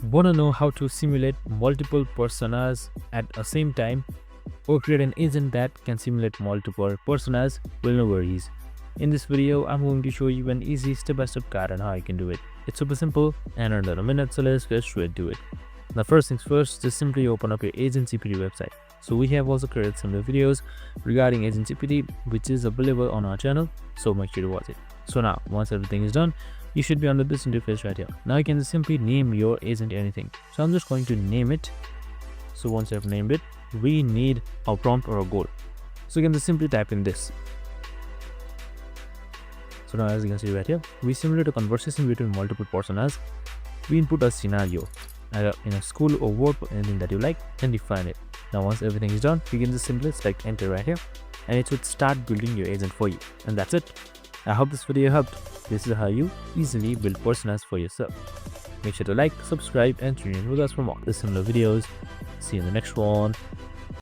Want to know how to simulate multiple personas at the same time or create an agent that can simulate multiple personas? Well, no worries. In this video, I'm going to show you an easy step-by-step guide on how you can do it. It's super simple and under a minute, so let's get straight to it. Now, first things first, just simply open up your AgentGPT website. So we have also created similar videos regarding AgentGPT, which is available on our channel, so make sure to watch it. So now, once everything is done, you should be under this interface right here. Now you can just simply name your agent anything. So I'm just going to name it. So once you have named it, we need a prompt or a goal. So you can just simply type in this. So now as you can see right here, we simulate a conversation between multiple personas. We input a scenario, either in a school or work or anything that you like, and define it. Now once everything is done, you can just simply select enter right here, and it would start building your agent for you. And that's it. I hope this video helped. This is how you easily build personas for yourself. Make sure to like, subscribe, and tune in with us for more similar videos. See you in the next one.